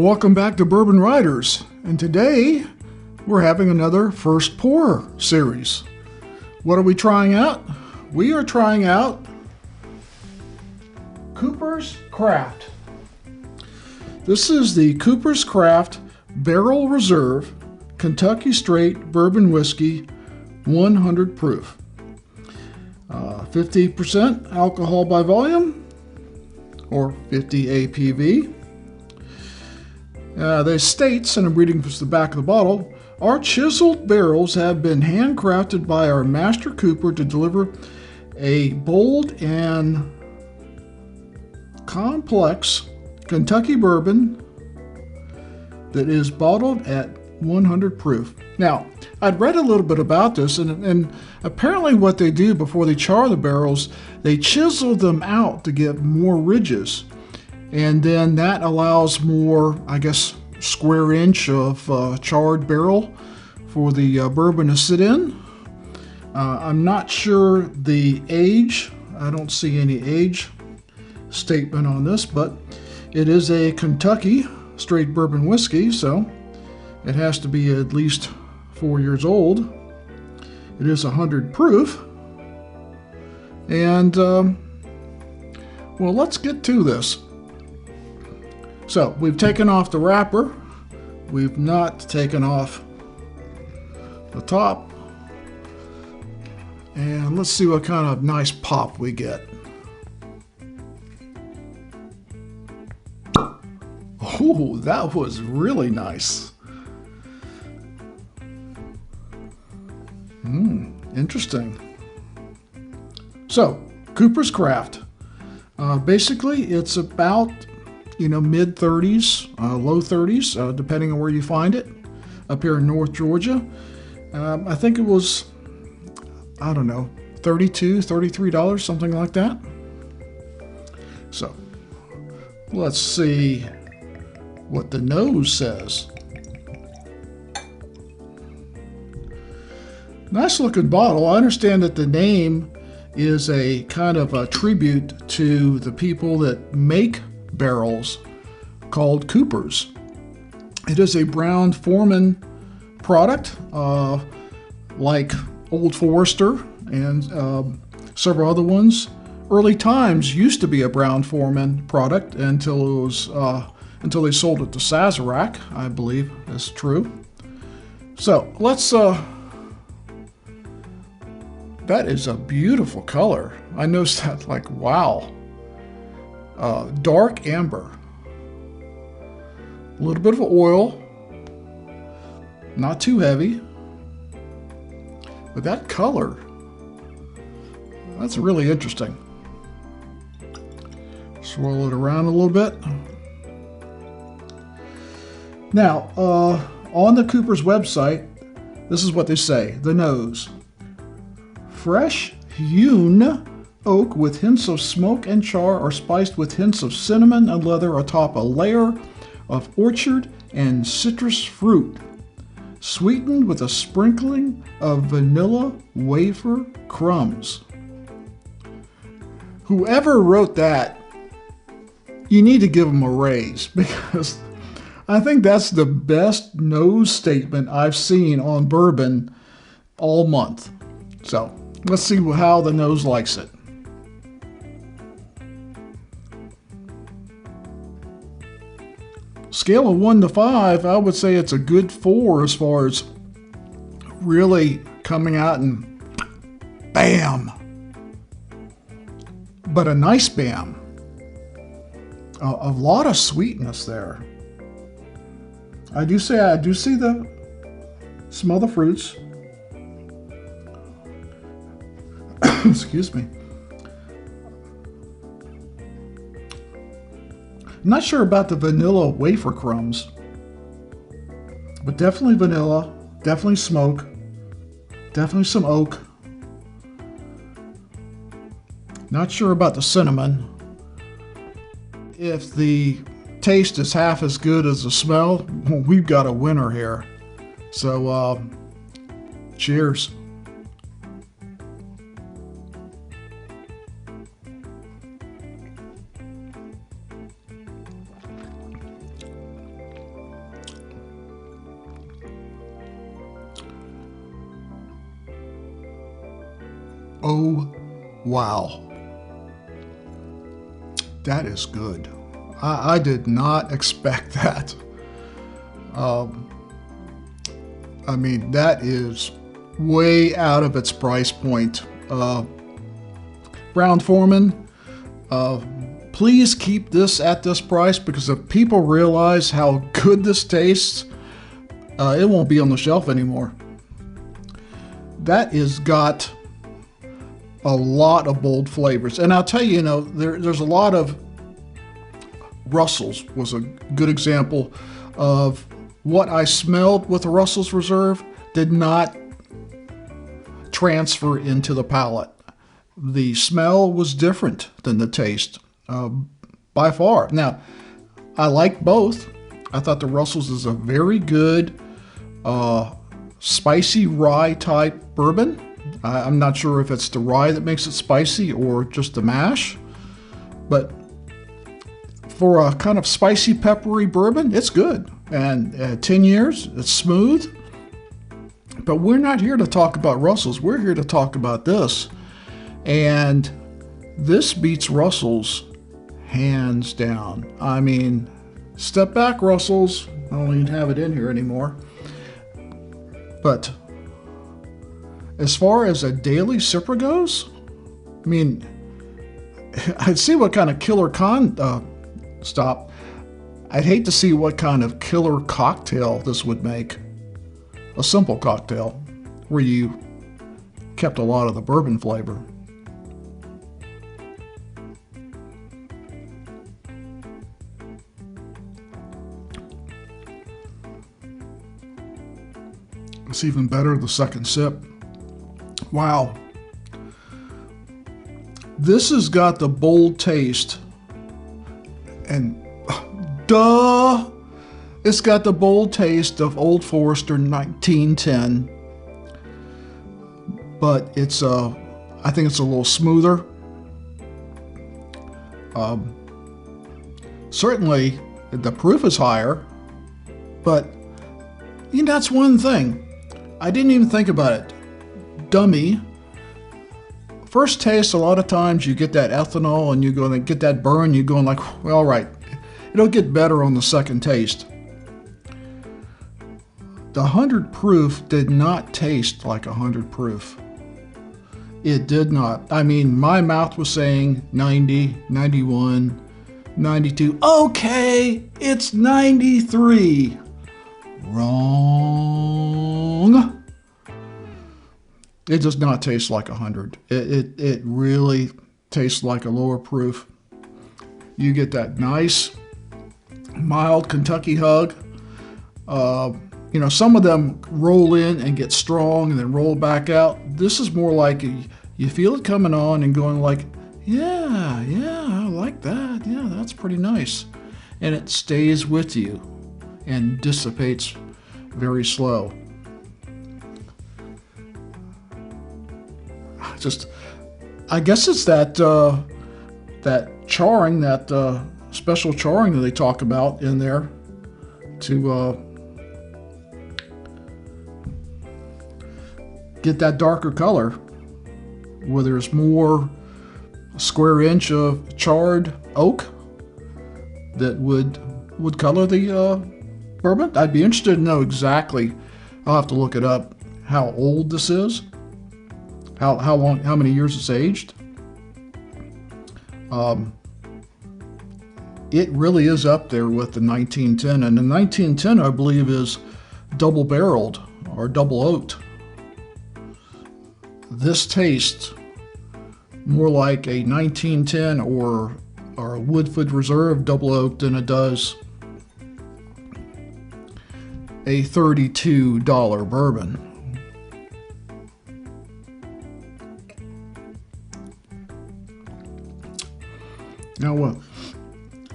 Welcome back to Bourbon Riders, and today we're having another first pour series. What are we trying out? We are trying out Cooper's Craft. This is the Cooper's Craft Barrel Reserve Kentucky Straight Bourbon Whiskey 100 proof. 50% alcohol by volume, or 50 APV. They states, and I'm reading from the back of the bottle, our chiseled barrels have been handcrafted by our master cooper to deliver a bold and complex Kentucky bourbon that is bottled at 100 proof. Now, I'd read a little bit about this, and apparently what they do before they char the barrels, they chisel them out to get more ridges. And then that allows more, I guess, square inch of charred barrel for the bourbon to sit in. I'm not sure the age. I don't see any age statement on this, but it is a Kentucky straight bourbon whiskey, so it has to be at least 4 years old. It is 100 proof. And, well, let's get to this. So, we've taken off the wrapper. We've not taken off the top. And let's see what kind of nice pop we get. Oh, that was really nice. Interesting. So, Cooper's Craft. Basically, it's about mid 30s, low 30s, depending on where you find it, up here in North Georgia. I think it was, I don't know, $32, $33, something like that. So, let's see what the nose says. Nice looking bottle. I understand that the name is a kind of a tribute to the people that make barrels called Coopers. It is a brown-forman product, like Old Forester and several other ones. Early Times used to be a brown-forman product until they sold it to Sazerac, I believe that's true. So let's. That is a beautiful color. I noticed that, like, wow. Dark amber. A little bit of oil. Not too heavy. But that color, that's really interesting. Swirl it around a little bit. Now, on the Cooper's website, this is what they say. The nose. Fresh hewn oak with hints of smoke and char are spiced with hints of cinnamon and leather atop a layer of orchard and citrus fruit, sweetened with a sprinkling of vanilla wafer crumbs. Whoever wrote that, you need to give them a raise, because I think that's the best nose statement I've seen on bourbon all month. So let's see how the nose likes it. Scale of 1 to 5, I would say it's a good 4 as far as really coming out and bam. But a nice bam. A lot of sweetness there. I do see smell the fruits. Excuse me. I'm not sure about the vanilla wafer crumbs, but definitely vanilla, definitely smoke, definitely some oak. Not sure about the cinnamon. If the taste is half as good as the smell, we've got a winner here. So, cheers. Oh, wow. That is good. I did not expect that. I mean, that is way out of its price point. Brown-forman, please keep this at this price, because if people realize how good this tastes, it won't be on the shelf anymore. That has got a lot of bold flavors. And I'll tell you, there's a lot of Russell's was a good example of what I smelled with the Russell's Reserve did not transfer into the palate. The smell was different than the taste, by far. Now, I like both. I thought the Russell's is a very good spicy rye type bourbon. I'm not sure if it's the rye that makes it spicy or just the mash, but for a kind of spicy, peppery bourbon, it's good. And 10 years, it's smooth. But we're not here to talk about Russell's. We're here to talk about this. And this beats Russell's hands down. I mean, step back, Russell's. I don't even have it in here anymore. But as far as a daily sipper goes, I mean, I'd see what kind of killer stop. I'd hate to see what kind of killer cocktail this would make. A simple cocktail where you kept a lot of the bourbon flavor. It's even better the second sip. Wow. This has got the bold taste. And duh! It's got the bold taste of Old Forester 1910. But it's I think it's a little smoother. Certainly the proof is higher. But that's one thing. I didn't even think about it. Dummy. First taste, a lot of times you get that ethanol and you go and get that burn. You're going like, well, all right, it'll get better on the second taste. The 100 proof did not taste like 100 proof. It did not. I mean, my mouth was saying 90, 91, 92. Okay, it's 93. Wrong. It does not taste like 100. It really tastes like a lower proof. You get that nice, mild Kentucky hug. Some of them roll in and get strong and then roll back out. This is more like you feel it coming on and going like, yeah, I like that. Yeah, that's pretty nice. And it stays with you and dissipates very slow. I guess it's that charring, that special charring that they talk about in there to get that darker color, where there's more square inch of charred oak that would color the bourbon. I'd be interested to know exactly. I'll have to look it up. How old this is. How long? How many years it's aged? It really is up there with the 1910, and the 1910 I believe is double barreled or double oaked. This tastes more like a 1910 or a Woodford Reserve double oaked than it does a $32 bourbon. Now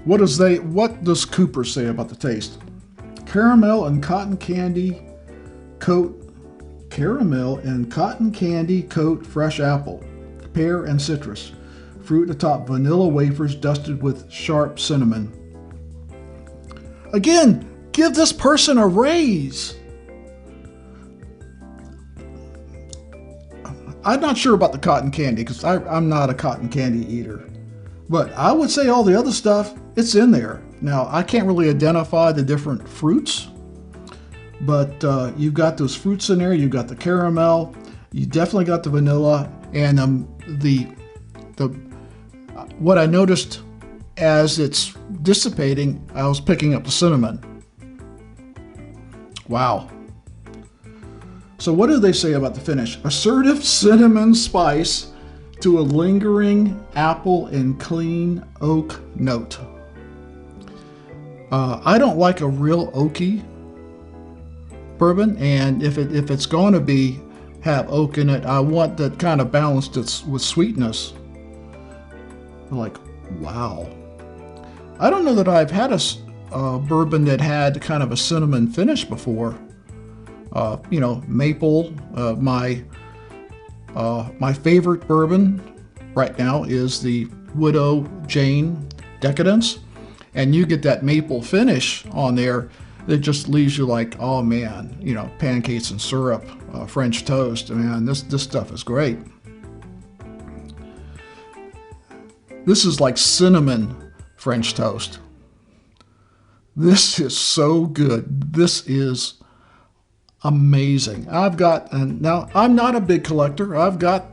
what does Cooper say about the taste? Caramel and cotton candy coat fresh apple, pear and citrus, fruit atop vanilla wafers dusted with sharp cinnamon. Again, give this person a raise. I'm not sure about the cotton candy because I'm not a cotton candy eater. But I would say all the other stuff, it's in there. Now, I can't really identify the different fruits, but you've got those fruits in there. You've got the caramel. You definitely got the vanilla. And what I noticed as it's dissipating, I was picking up the cinnamon. Wow. So what do they say about the finish? Assertive cinnamon spice to a lingering apple and clean oak note. I don't like a real oaky bourbon, and if it's going to have oak in it, I want that kind of balanced with sweetness. Like, wow. I don't know that I've had a bourbon that had kind of a cinnamon finish before. Maple. My favorite bourbon right now is the Widow Jane Decadence, and you get that maple finish on there that just leaves you like, oh man, pancakes and syrup, French toast. Man, this stuff is great. This is like cinnamon French toast. This is so good. This is amazing. Now I'm not a big collector. I've got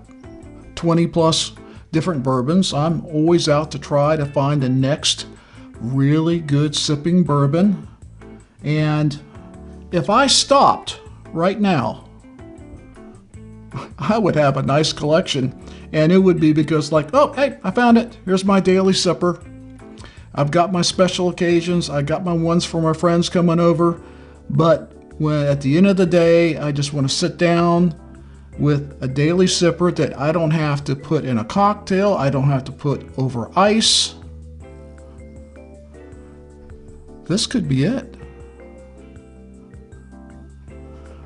20 plus different bourbons. I'm always out to try to find the next really good sipping bourbon. And if I stopped right now, I would have a nice collection. And it would be because oh, hey, I found it. Here's my daily sipper. I've got my special occasions. I got my ones for my friends coming over. But at the end of the day, I just want to sit down with a daily sipper that I don't have to put in a cocktail. I don't have to put over ice. This could be it.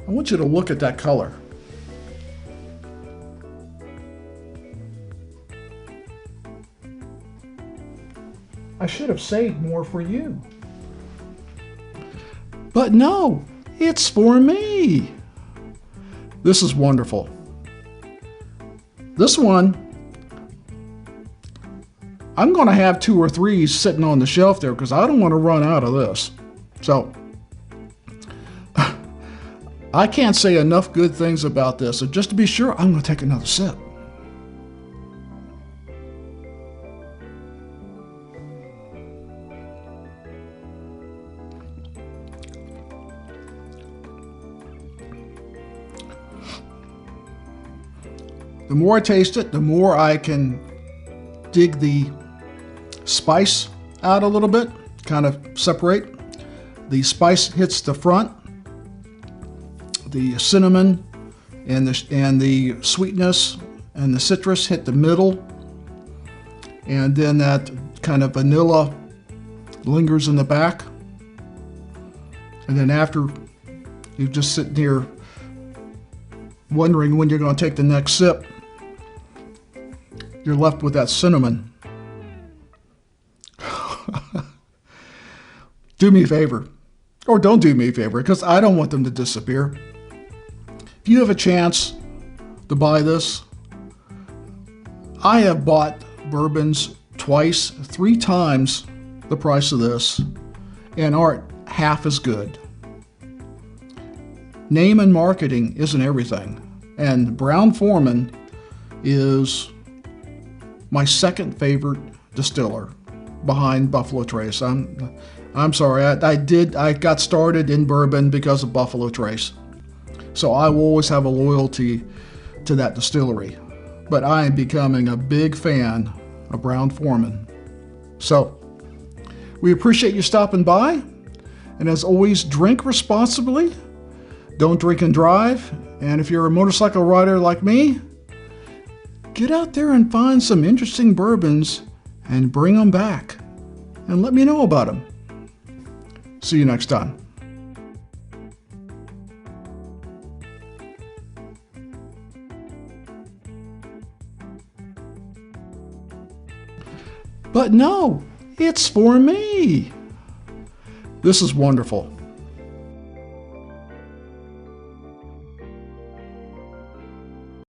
I want you to look at that color. I should have saved more for you. But no, it's for me. This is wonderful. This one, I'm going to have 2 or 3 sitting on the shelf there because I don't want to run out of this. So I can't say enough good things about this. So just to be sure, I'm going to take another sip. The more I taste it, the more I can dig the spice out a little bit, kind of separate. The spice hits the front, the cinnamon and the sweetness and the citrus hit the middle, and then that kind of vanilla lingers in the back. And then after, you're just sitting here wondering when you're going to take the next sip, you're left with that cinnamon. Do me a favor, or don't do me a favor, because I don't want them to disappear. If you have a chance to buy this, I have bought bourbons twice, 3 times the price of this, and aren't half as good. Name and marketing isn't everything, and Brown-Forman is my second favorite distiller behind Buffalo Trace. I'm sorry, I got started in bourbon because of Buffalo Trace. So I will always have a loyalty to that distillery. But I am becoming a big fan of Brown-Forman. So we appreciate you stopping by. And as always, drink responsibly. Don't drink and drive. And if you're a motorcycle rider like me, get out there and find some interesting bourbons and bring them back. And let me know about them. See you next time. But no, it's for me. This is wonderful.